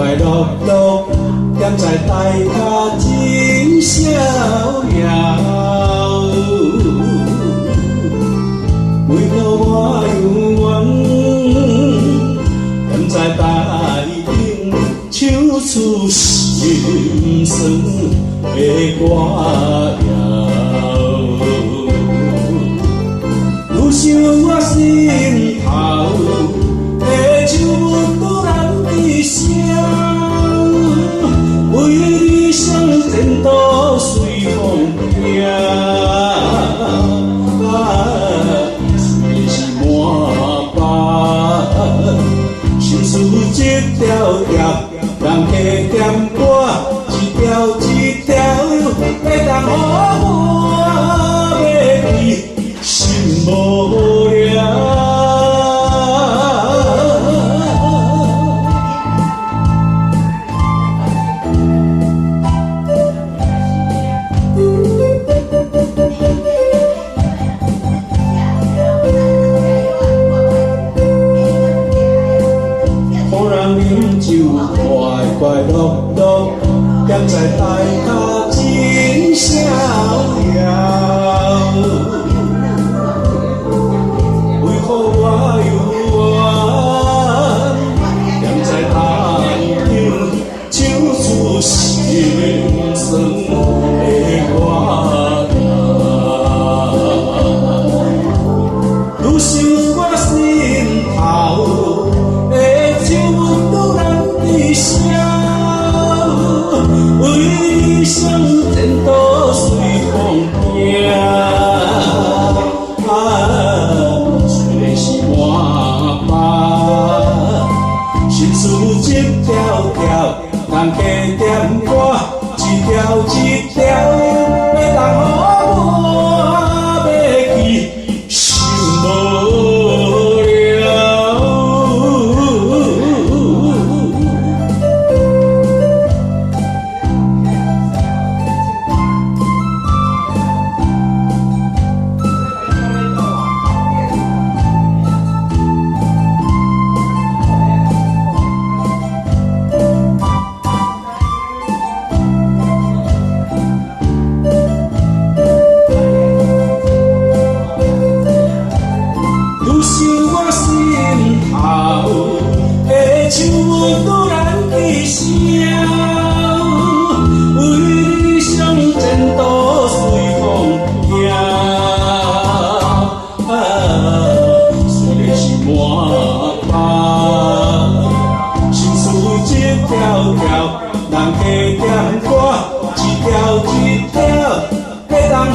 快乐乐，踮在台脚真逍遥。为何我犹原踮在台顶，唱出心酸的歌谣？愈想我心头的酒温突然低声，为理想前途随风飘。虽是满腹心事一条条，人客点歌一条一条，要当予我要记心无聊。饮酒快快乐乐，踮在台脚真逍遥。为何我犹原踮在台顶，唱出心酸的歌谣？愈想我心头的酒温突然低声，为理想前途随风飘。虽然是满腹心事一条条，人客点歌一条一条，要当予我要记心无聊。愈想我心头的酒温突然低声，为理想前途随风飘。虽然是满腹心事一条条，人客点歌一条一条，要当予